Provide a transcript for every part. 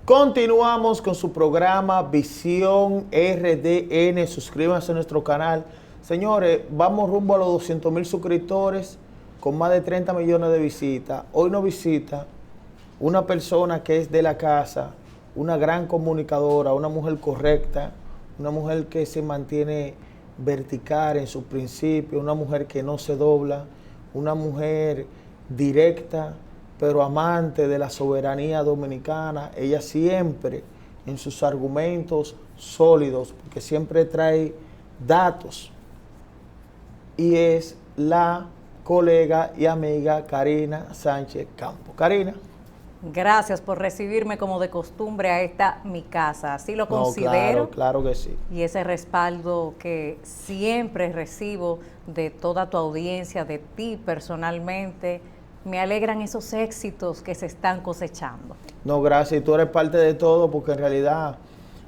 Continuamos con su programa Visión RDN. Suscríbanse a nuestro canal. Señores, vamos rumbo a los 200,000 suscriptores con más de 30 millones de visitas. Hoy nos visita una persona que es de la casa, una gran comunicadora, una mujer correcta, una mujer que se mantiene vertical en sus principios, una mujer que no se dobla, una mujer directa, pero amante de la soberanía dominicana. Ella siempre en sus argumentos sólidos, porque siempre trae datos, y es la colega y amiga Karina Sánchez Campos. Karina. Gracias por recibirme como de costumbre a esta mi casa, así lo considero. Claro que sí. Y ese respaldo que siempre recibo de toda tu audiencia, de ti personalmente, me alegran esos éxitos que se están cosechando. No, gracias. Y tú eres parte de todo, porque en realidad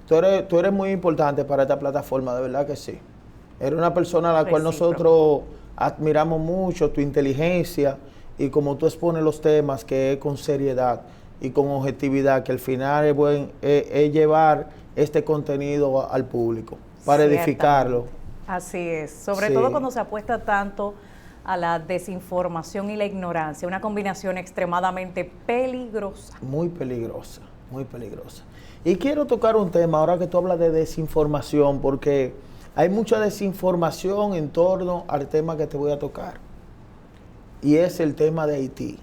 tú eres muy importante para esta plataforma, de verdad que sí. Eres una persona a la cual nosotros admiramos mucho, tu inteligencia y como tú expones los temas, que es con seriedad y con objetividad, que al final es llevar este contenido al público para edificarlo. Así es, sobre todo cuando se apuesta tanto a la desinformación y la ignorancia, una combinación extremadamente peligrosa. Muy peligrosa, muy peligrosa. Y quiero tocar un tema, ahora que tú hablas de desinformación, porque hay mucha desinformación en torno al tema que te voy a tocar, y es el tema de Haití.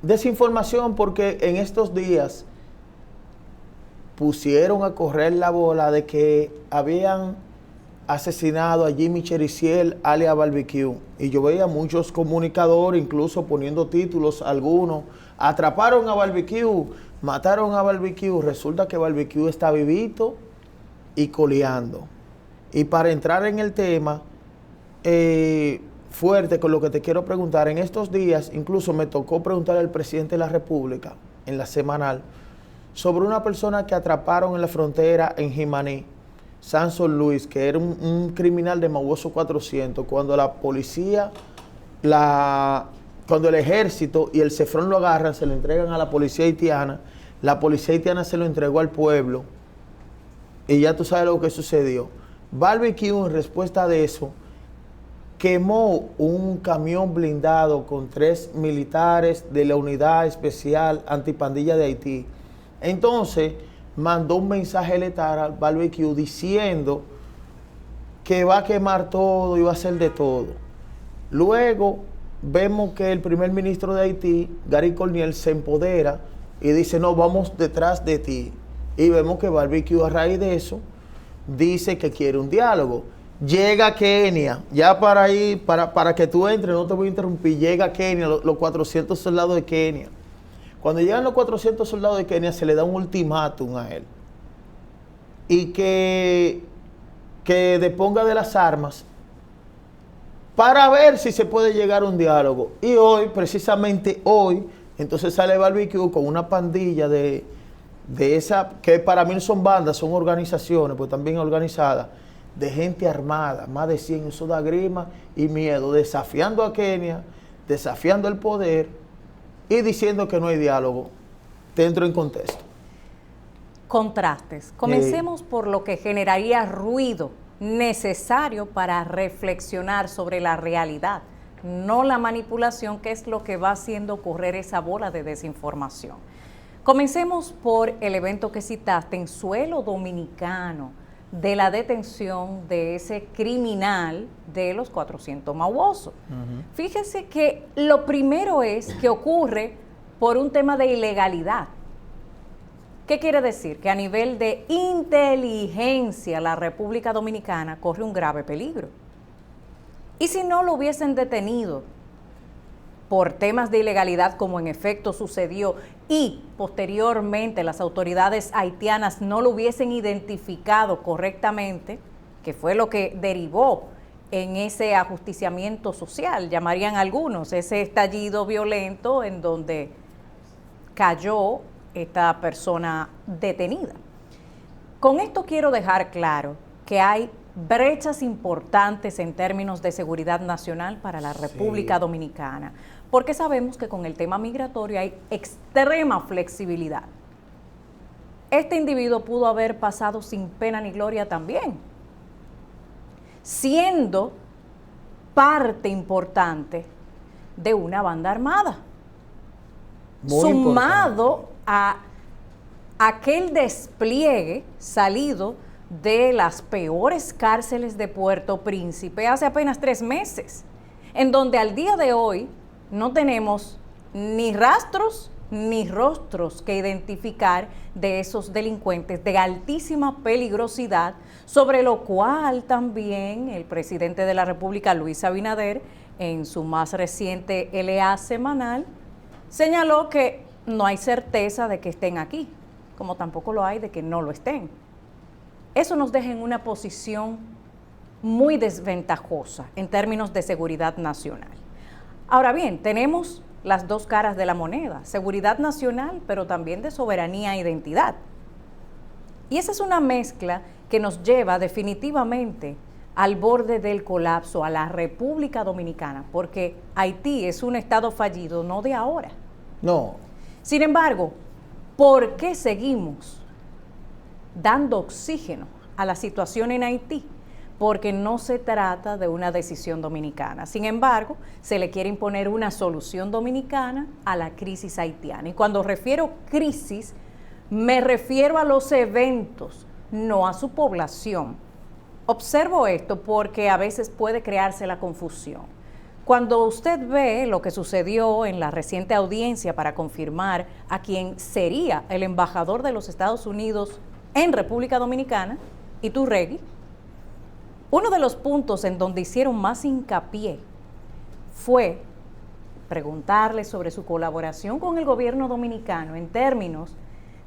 Desinformación porque en estos días pusieron a correr la bola de que habían asesinado a Jimmy Chericiel, alias Barbecue, y yo veía muchos comunicadores incluso poniendo títulos, algunos, atraparon a Barbecue, mataron a Barbecue. Resulta que Barbecue está vivito y coleando. Y para entrar en el tema fuerte con lo que te quiero preguntar, en estos días incluso me tocó preguntarle al presidente de la República en la semanal sobre una persona que atraparon en la frontera en Jimaní, Sanson Luis, que era un criminal de Mauboso 400. Cuando la policía, cuando el ejército y el Cefrón lo agarran, se lo entregan a la policía haitiana, la policía haitiana se lo entregó al pueblo, y ya tú sabes lo que sucedió. Barbecue, en respuesta de eso, quemó un camión blindado con 3 militares de la Unidad Especial Antipandilla de Haití. Entonces mandó un mensaje letal al Barbecue diciendo que va a quemar todo y va a hacer de todo. Luego vemos que el primer ministro de Haití, Gary Corniel, se empodera y dice: no, vamos detrás de ti. Y vemos que Barbecue, a raíz de eso, dice que quiere un diálogo. Llega a Kenia, ya para que tú entres, no te voy a interrumpir, llega a Kenia, los 400 soldados de Kenia. Cuando llegan los 400 soldados de Kenia, se le da un ultimátum a él. Y que deponga de las armas para ver si se puede llegar a un diálogo. Y hoy, precisamente hoy, entonces sale Barbecue con una pandilla de esa, que para mí no son bandas, son organizaciones, pues también organizadas, de gente armada, más de 100, eso da grima y miedo, desafiando a Kenia, desafiando el poder y diciendo que no hay diálogo. Te entro en contexto. Contrastes. Comencemos por lo que generaría ruido necesario para reflexionar sobre la realidad, no la manipulación, que es lo que va haciendo correr esa bola de desinformación. Comencemos por el evento que citaste en suelo dominicano, de la detención de ese criminal de los 400 Mauboso. Fíjese que lo primero es que ocurre por un tema de ilegalidad. ¿Qué quiere decir? Que a nivel de inteligencia la República Dominicana corre un grave peligro. Y si no lo hubiesen detenido por temas de ilegalidad, como en efecto sucedió, y posteriormente las autoridades haitianas no lo hubiesen identificado correctamente, que fue lo que derivó en ese ajusticiamiento social, llamarían algunos, ese estallido violento en donde cayó esta persona detenida. Con esto quiero dejar claro que hay brechas importantes en términos de seguridad nacional para la República Dominicana, porque sabemos que con el tema migratorio hay extrema flexibilidad. este individuo pudo haber pasado sin pena ni gloria también, siendo parte importante de una banda armada, Muy sumado a aquel despliegue salido de las peores cárceles de Puerto Príncipe hace apenas 3 meses, en donde al día de hoy no tenemos ni rastros ni rostros que identificar de esos delincuentes de altísima peligrosidad, sobre lo cual también el presidente de la República, Luis Abinader, en su más reciente LA semanal, señaló que no hay certeza de que estén aquí, como tampoco lo hay de que no lo estén. Eso nos deja en una posición muy desventajosa en términos de seguridad nacional. Ahora bien, tenemos las dos caras de la moneda, seguridad nacional, pero también de soberanía e identidad. Y esa es una mezcla que nos lleva definitivamente al borde del colapso, a la República Dominicana, porque Haití es un estado fallido, no de ahora. No. Sin embargo, ¿por qué seguimos dando oxígeno a la situación en Haití? Porque no se trata de una decisión dominicana. Sin embargo, se le quiere imponer una solución dominicana a la crisis haitiana. Y cuando refiero crisis, me refiero a los eventos, no a su población. Observo esto porque a veces puede crearse la confusión. Cuando usted ve lo que sucedió en la reciente audiencia para confirmar a quien sería el embajador de los Estados Unidos en República Dominicana, Iturregui, uno de los puntos en donde hicieron más hincapié fue preguntarle sobre su colaboración con el gobierno dominicano en términos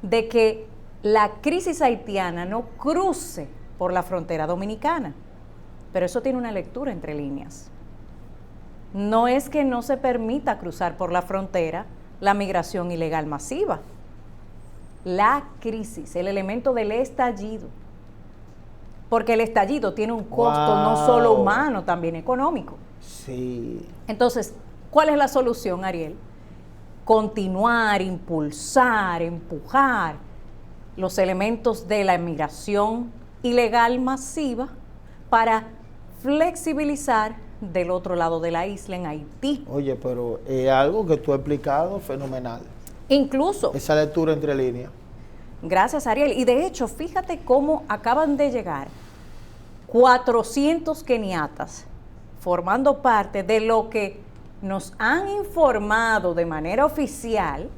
de que la crisis haitiana no cruce por la frontera dominicana. Pero eso tiene una lectura entre líneas. No es que no se permita cruzar por la frontera la migración ilegal masiva. La crisis, el elemento del estallido, porque el estallido tiene un costo no solo humano, también económico. Sí. Entonces, ¿cuál es la solución, Ariel? Continuar, impulsar, empujar los elementos de la migración ilegal masiva para flexibilizar del otro lado de la isla, en Haití. Oye, pero es algo que tú has explicado fenomenal. Incluso. Esa lectura entre líneas. Gracias, Ariel. Y de hecho, fíjate cómo acaban de llegar 400 keniatas formando parte de lo que nos han informado de manera oficial,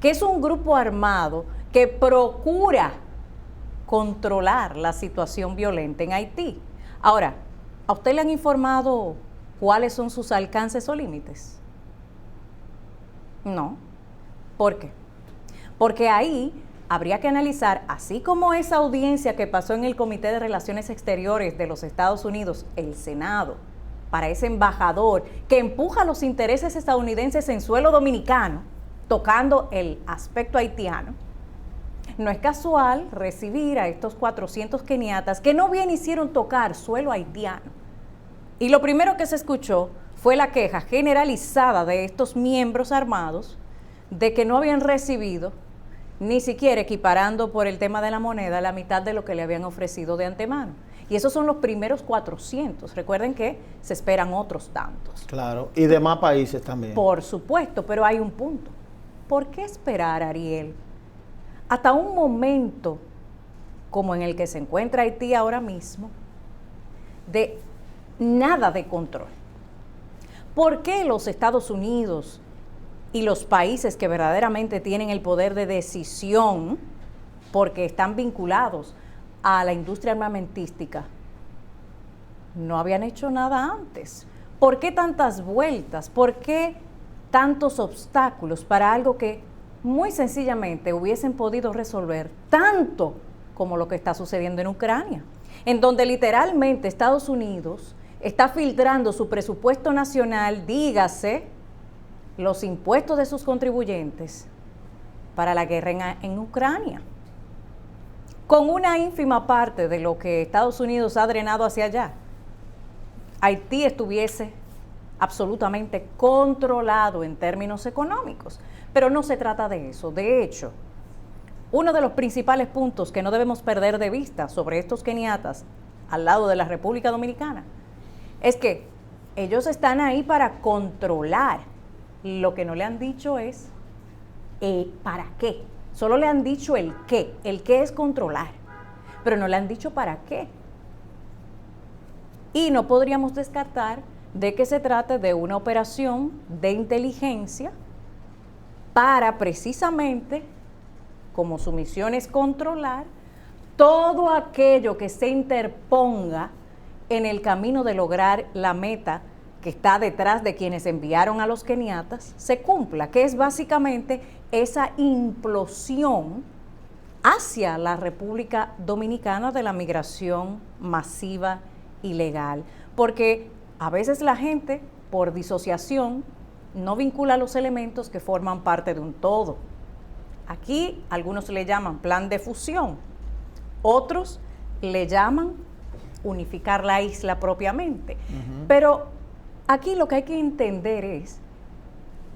que es un grupo armado que procura controlar la situación violenta en Haití. Ahora, ¿a usted le han informado cuáles son sus alcances o límites? No. ¿Por qué? Porque ahí habría que analizar, así como esa audiencia que pasó en el Comité de Relaciones Exteriores de los Estados Unidos, el Senado, para ese embajador que empuja los intereses estadounidenses en suelo dominicano, tocando el aspecto haitiano. No es casual recibir a estos 400 keniatas que no bien hicieron tocar suelo haitiano. Y lo primero que se escuchó fue la queja generalizada de estos miembros armados de que no habían recibido, ni siquiera equiparando por el tema de la moneda, la mitad de lo que le habían ofrecido de antemano. Y esos son los primeros 400. Recuerden que se esperan otros tantos. Claro, y demás países también. Por supuesto, pero hay un punto. ¿Por qué esperar, Ariel, hasta un momento como en el que se encuentra Haití ahora mismo, de nada de control? ¿Por qué los Estados Unidos y los países que verdaderamente tienen el poder de decisión, porque están vinculados a la industria armamentística, no habían hecho nada antes? ¿Por qué tantas vueltas? ¿Por qué tantos obstáculos para algo que muy sencillamente hubiesen podido resolver tanto como lo que está sucediendo en Ucrania, en donde literalmente Estados Unidos está filtrando su presupuesto nacional, dígase, los impuestos de sus contribuyentes para la guerra en Ucrania, con una ínfima parte de lo que Estados Unidos ha drenado hacia allá? Haití estuviese absolutamente controlado en términos económicos, pero no se trata de eso. De hecho, uno de los principales puntos que no debemos perder de vista sobre estos keniatas al lado de la República Dominicana es que ellos están ahí para controlar. Lo que no le han dicho es ¿para qué? Solo le han dicho el qué. El qué es controlar, pero no le han dicho para qué. Y no podríamos descartar de que se trate de una operación de inteligencia para precisamente, como su misión es controlar, todo aquello que se interponga en el camino de lograr la meta que está detrás de quienes enviaron a los keniatas, se cumpla, que es básicamente esa implosión hacia la República Dominicana de la migración masiva ilegal. Porque a veces la gente, por disociación, no vincula los elementos que forman parte de un todo. Aquí algunos le llaman plan de fusión, otros le llaman unificar la isla propiamente. Pero aquí lo que hay que entender es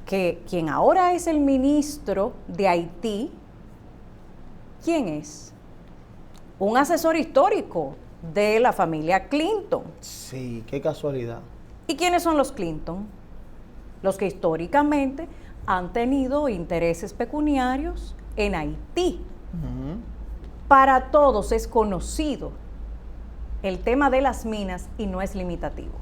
que quien ahora es el ministro de Haití, ¿quién es? Un asesor histórico de la familia Clinton. Sí, qué casualidad. ¿Y quiénes son los Clinton? Los que históricamente han tenido intereses pecuniarios en Haití. Para todos es conocido el tema de las minas y no es limitativo.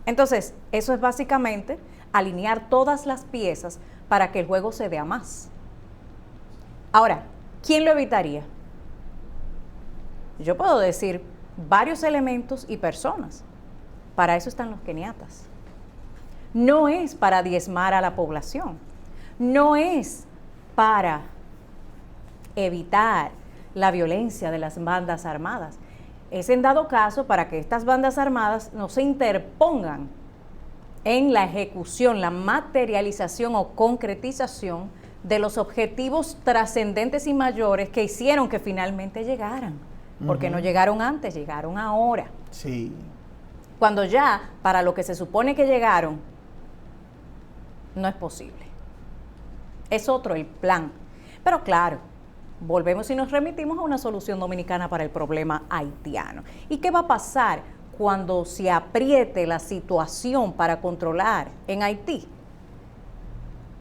Entonces, eso es básicamente alinear todas las piezas para que el juego se dé a más. Ahora, ¿quién lo evitaría? Yo puedo decir varios elementos y personas. Para eso están los keniatas. No es para diezmar a la población. No es para evitar la violencia de las bandas armadas. Es en dado caso para que estas bandas armadas no se interpongan en la ejecución, la materialización o concretización de los objetivos trascendentes y mayores que hicieron que finalmente llegaran. Porque no llegaron antes, llegaron ahora. Sí. Cuando ya, para lo que se supone que llegaron, no es posible. Es otro el plan. Pero claro, volvemos y nos remitimos a una solución dominicana para el problema haitiano. ¿Y qué va a pasar cuando se apriete la situación para controlar en Haití?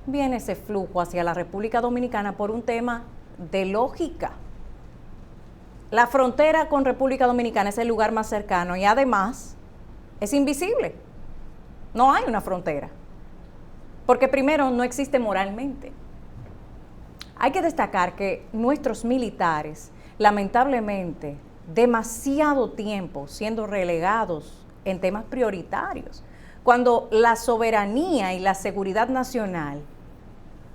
Viene ese flujo hacia la República Dominicana por un tema de lógica. La frontera con República Dominicana es el lugar más cercano y además es invisible. No hay una frontera. Porque primero no existe moralmente. Hay que destacar que nuestros militares, lamentablemente, demasiado tiempo siendo relegados en temas prioritarios, cuando la soberanía y la seguridad nacional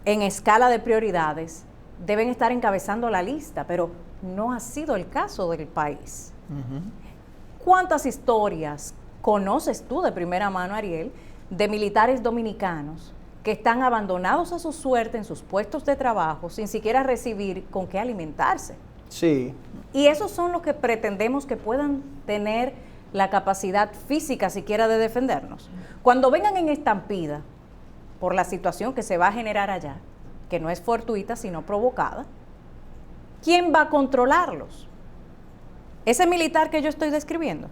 en escala de prioridades deben estar encabezando la lista, pero no ha sido el caso del país. ¿Cuántas historias conoces tú de primera mano, Ariel, de militares dominicanos que están abandonados a su suerte en sus puestos de trabajo sin siquiera recibir con qué alimentarse? Sí. Y esos son los que pretendemos que puedan tener la capacidad física siquiera de defendernos. Cuando vengan en estampida por la situación que se va a generar allá, que no es fortuita sino provocada, ¿quién va a controlarlos? Ese militar que yo estoy describiendo.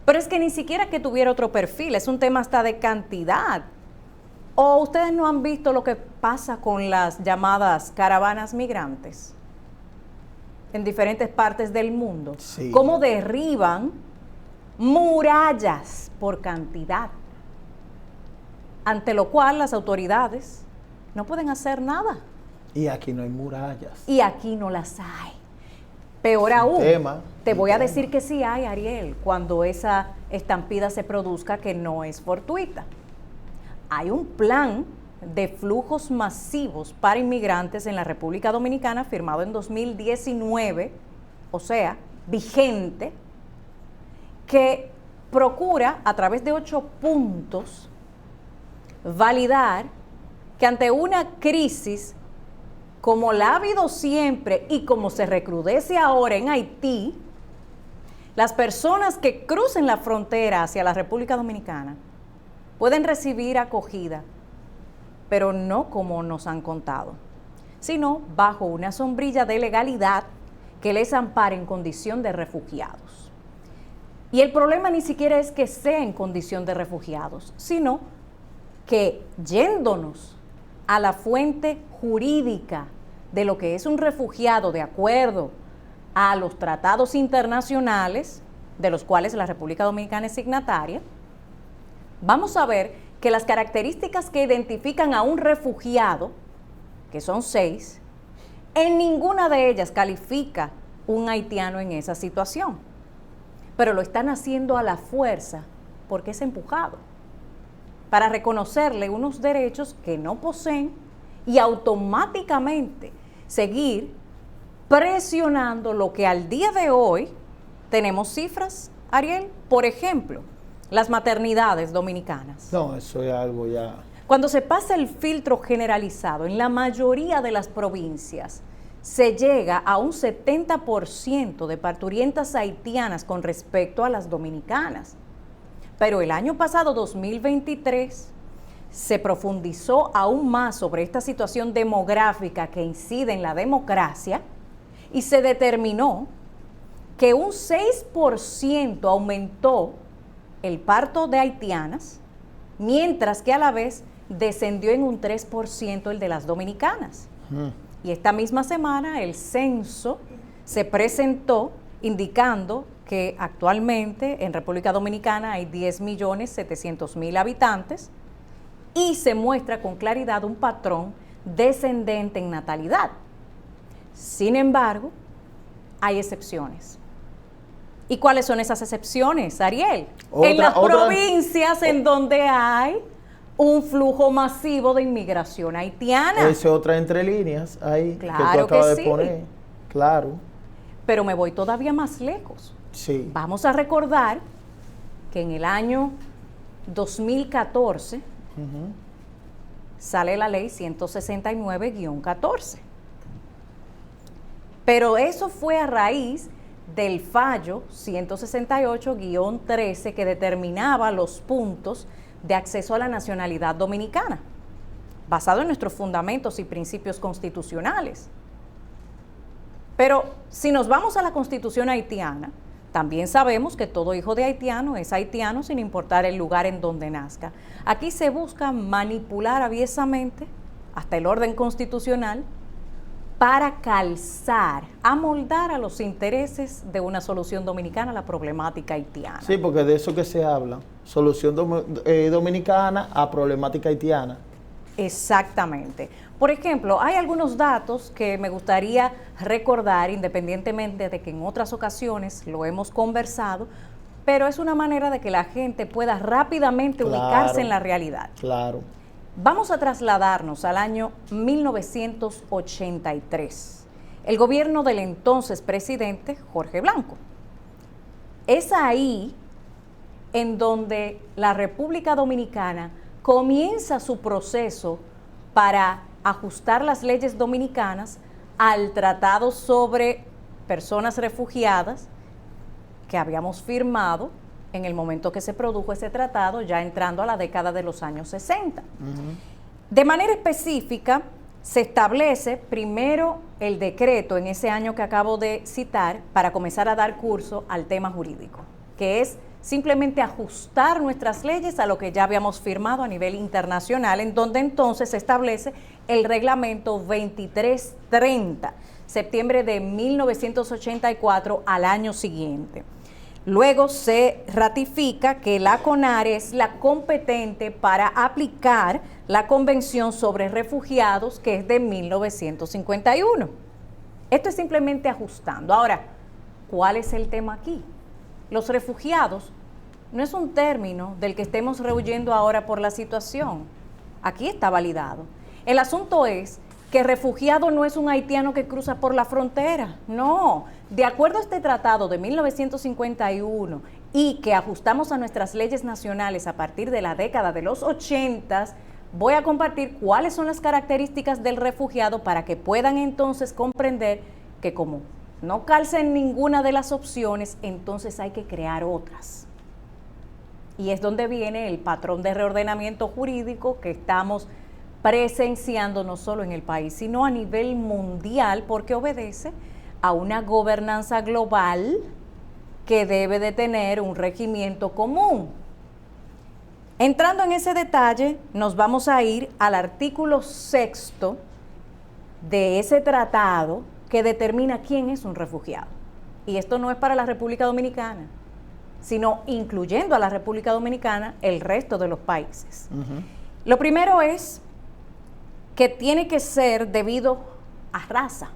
Pero es que ni siquiera que tuviera otro perfil, es un tema hasta de cantidad. ¿O ustedes no han visto lo que pasa con las llamadas caravanas migrantes en diferentes partes del mundo? Sí. Cómo derriban murallas por cantidad, ante lo cual las autoridades no pueden hacer nada. Y aquí no hay murallas. Y aquí no las hay. Peor aún, te voy a decir que sí hay, Ariel, cuando esa estampida se produzca que no es fortuita. Hay un plan de flujos masivos para inmigrantes en la República Dominicana firmado en 2019, o sea, vigente, que procura a través de 8 puntos validar que ante una crisis como la ha habido siempre y como se recrudece ahora en Haití, las personas que crucen la frontera hacia la República Dominicana pueden recibir acogida, pero no como nos han contado. sino bajo una sombrilla de legalidad que les ampare en condición de refugiados. Y el problema ni siquiera es que sea en condición de refugiados, sino que yéndonos a la fuente jurídica de lo que es un refugiado de acuerdo a los tratados internacionales de los cuales la República Dominicana es signataria, vamos a ver que las características que identifican a un refugiado, que son 6, en ninguna de ellas califica un haitiano en esa situación, pero lo están haciendo a la fuerza porque es empujado para reconocerle unos derechos que no poseen y automáticamente seguir presionando lo que al día de hoy tenemos cifras, Ariel, por ejemplo, las maternidades dominicanas. No, eso es algo ya... Cuando se pasa el filtro generalizado en la mayoría de las provincias, se llega a un 70% de parturientas haitianas con respecto a las dominicanas. Pero el año pasado, 2023, se profundizó aún más sobre esta situación demográfica que incide en la democracia y se determinó que un 6% aumentó el parto de haitianas, mientras que a la vez descendió en un 3% el de las dominicanas. Y esta misma semana el censo se presentó indicando que actualmente en República Dominicana hay 10.700.000 habitantes y se muestra con claridad un patrón descendente en natalidad. Sin embargo, hay excepciones. ¿Y cuáles son esas excepciones, Ariel? En las provincias en donde hay un flujo masivo de inmigración haitiana. Esa es otra entre líneas ahí claro que tú acabas sí. de poner. Claro. Pero me voy todavía más lejos. Sí. Vamos a recordar que en el año 2014 sale la ley 169-14. Pero eso fue a raíz del fallo 168-13 que determinaba los puntos de acceso a la nacionalidad dominicana, basado en nuestros fundamentos y principios constitucionales. Pero si nos vamos a la Constitución haitiana, también sabemos que todo hijo de haitiano es haitiano sin importar el lugar en donde nazca. Aquí se busca manipular aviesamente hasta el orden constitucional para calzar, amoldar a los intereses de una solución dominicana a la problemática haitiana. Sí, porque de eso que se habla, solución dominicana a problemática haitiana. Exactamente. Por ejemplo, hay algunos datos que me gustaría recordar, independientemente de que en otras ocasiones lo hemos conversado, pero es una manera de que la gente pueda rápidamente ubicarse en la realidad. Claro. Vamos a trasladarnos al año 1983, el gobierno del entonces presidente Jorge Blanco. Es ahí en donde la República Dominicana comienza su proceso para ajustar las leyes dominicanas al tratado sobre personas refugiadas que habíamos firmado en el momento que se produjo ese tratado, ya entrando a la década de los años 60. De manera específica, se establece primero el decreto en ese año que acabo de citar para comenzar a dar curso al tema jurídico, que es simplemente ajustar nuestras leyes a lo que ya habíamos firmado a nivel internacional, en donde entonces se establece el reglamento 2330, septiembre de 1984 al año siguiente. Luego se ratifica que la CONARE es la competente para aplicar la Convención sobre Refugiados, que es de 1951. Esto es simplemente ajustando. Ahora, ¿cuál es el tema aquí? Los refugiados no es un término del que estemos rehuyendo ahora por la situación. Aquí está validado. El asunto es que refugiado no es un haitiano que cruza por la frontera, no. De acuerdo a este tratado de 1951 y que ajustamos a nuestras leyes nacionales a partir de la década de los 80, voy a compartir cuáles son las características del refugiado para que puedan entonces comprender que como no calza en ninguna de las opciones, entonces hay que crear otras. Y es donde viene el patrón de reordenamiento jurídico que estamos presenciando no solo en el país, sino a nivel mundial, porque obedece a una gobernanza global que debe de tener un regimiento común. Entrando en ese detalle, nos vamos a ir al artículo 6º de ese tratado que determina quién es un refugiado. Y esto no es para la República Dominicana, sino incluyendo a la República Dominicana, el resto de los países. Lo primero es que tiene que ser debido a raza.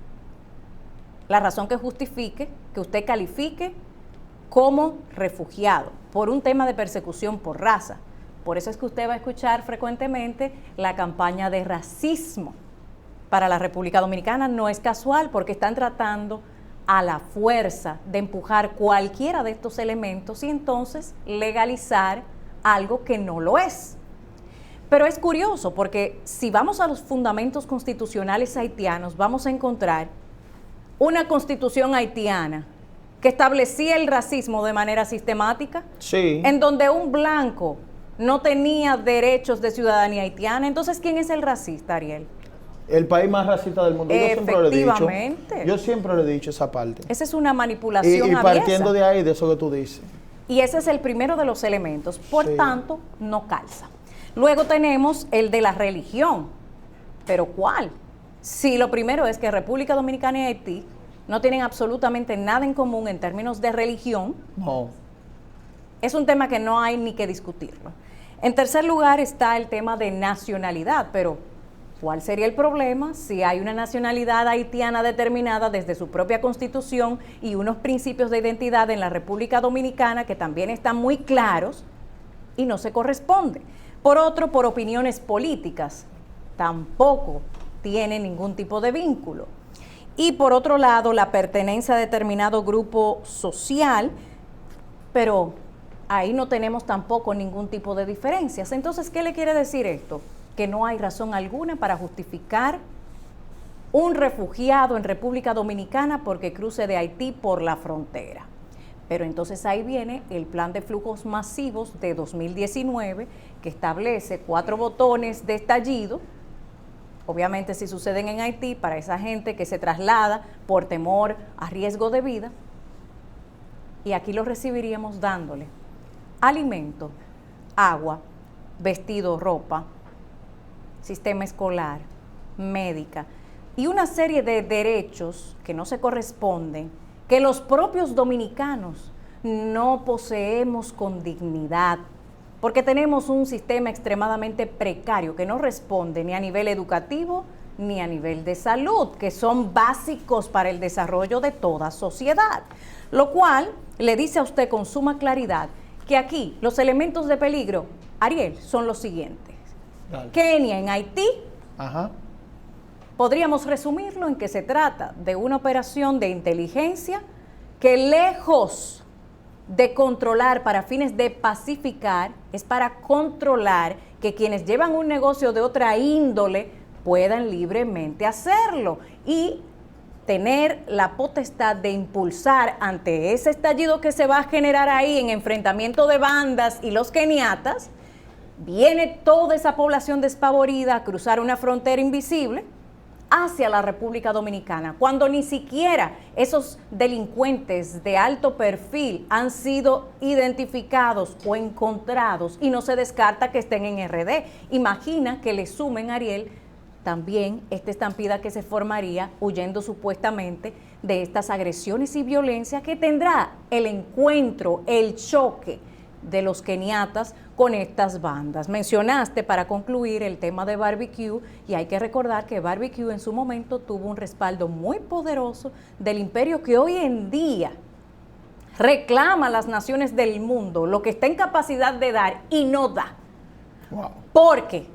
La razón que justifique que usted califique como refugiado por un tema de persecución por raza. Por eso es que usted va a escuchar frecuentemente la campaña de racismo para la República Dominicana. No es casual, porque están tratando a la fuerza de empujar cualquiera de estos elementos y entonces legalizar algo que no lo es. Pero es curioso, porque si vamos a los fundamentos constitucionales haitianos, vamos a encontrar una constitución haitiana que establecía el racismo de manera sistemática, Sí. en donde un blanco no tenía derechos de ciudadanía haitiana. Entonces, ¿quién es el racista, Ariel? El país más racista del mundo. Yo siempre lo he dicho. Efectivamente. Yo siempre lo he dicho esa parte. Esa es una manipulación Y aviesa. partiendo de ahí, de eso que tú dices. Y ese es el primero de los elementos, por Sí. tanto, no calza. Luego tenemos el de la religión. ¿Pero cuál? Si lo primero es que República Dominicana y Haití no tienen absolutamente nada en común en términos de religión, No. es un tema que no hay ni que discutirlo. En tercer lugar está el tema de nacionalidad, pero ¿cuál sería el problema si hay una nacionalidad haitiana determinada desde su propia constitución y unos principios de identidad en la República Dominicana que también están muy claros y no se corresponde? Por otro, por opiniones políticas, tampoco tiene ningún tipo de vínculo. Y por otro lado, la pertenencia a determinado grupo social, pero ahí no tenemos tampoco ningún tipo de diferencias. Entonces, ¿qué le quiere decir esto? Que no hay razón alguna para justificar un refugiado en República Dominicana porque cruce de Haití por la frontera. Pero entonces ahí viene el plan de flujos masivos de 2019, que establece 4 botones de estallido, obviamente si suceden en Haití, para esa gente que se traslada por temor a riesgo de vida, y aquí lo recibiríamos dándole alimento, agua, vestido, ropa, sistema escolar, médica y una serie de derechos que no se corresponden, que los propios dominicanos no poseemos con dignidad, porque tenemos un sistema extremadamente precario que no responde ni a nivel educativo ni a nivel de salud, que son básicos para el desarrollo de toda sociedad. Lo cual le dice a usted con suma claridad que aquí los elementos de peligro, Ariel, son los siguientes. Dale. Kenia en Haití, Ajá. podríamos resumirlo en que se trata de una operación de inteligencia que, lejos de controlar para fines de pacificar, es para controlar que quienes llevan un negocio de otra índole puedan libremente hacerlo y tener la potestad de impulsar ante ese estallido que se va a generar ahí en enfrentamiento de bandas y los keniatas. Viene toda esa población despavorida a cruzar una frontera invisible hacia la República Dominicana, cuando ni siquiera esos delincuentes de alto perfil han sido identificados o encontrados y no se descarta que estén en RD. Imagina que le sumen, Ariel, también esta estampida que se formaría huyendo supuestamente de estas agresiones y violencia que tendrá el encuentro, el choque de los keniatas con estas bandas. Mencionaste para concluir el tema de Barbecue y hay que recordar que Barbecue en su momento tuvo un respaldo muy poderoso del imperio que hoy en día reclama a las naciones del mundo lo que está en capacidad de dar y no da. Wow. Porque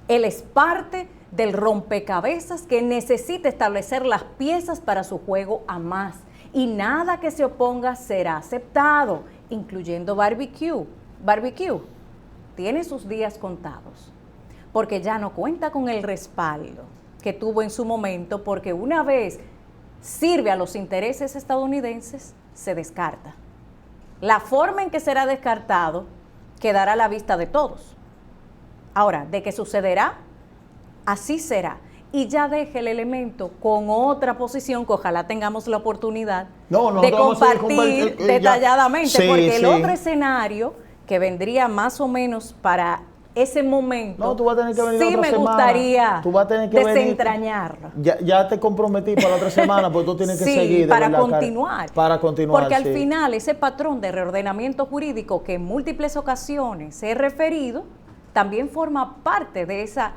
él es parte del rompecabezas que necesita establecer las piezas para su juego a más. Y nada que se oponga será aceptado, incluyendo Barbecue. Barbecue tiene sus días contados, porque ya no cuenta con el respaldo que tuvo en su momento, porque una vez sirve a los intereses estadounidenses, se descarta. La forma en que será descartado quedará a la vista de todos. Ahora, ¿de qué sucederá? así será. Y ya deje el elemento con otra posición que ojalá tengamos la oportunidad de compartir detalladamente, sí, porque el sí. otro escenario que vendría más o menos para ese momento, no, tú vas a tener que venir sí otra me semana. gustaría Tú vas a tener que desentrañarlo. Ya te comprometí para la otra semana, porque tú tienes que seguir. Para continuar. Para continuar, porque al final ese patrón de reordenamiento jurídico que en múltiples ocasiones he referido, también forma parte de esa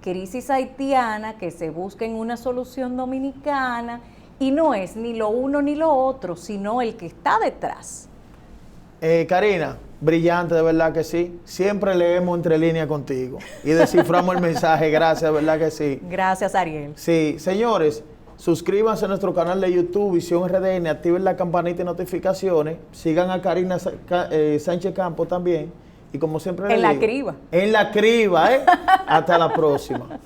crisis haitiana que se busca en una solución dominicana, y no es ni lo uno ni lo otro, sino el que está detrás. Karina, brillante, de verdad que sí. Siempre leemos entre líneas contigo y desciframos el mensaje. Gracias, de verdad que sí. Gracias, Ariel. Sí, señores, suscríbanse a nuestro canal de YouTube, Visión RDN, activen la campanita de notificaciones, sigan a Karina Sánchez Campos también, y como siempre les digo, En la criba. En la criba, ¿eh? Hasta la próxima.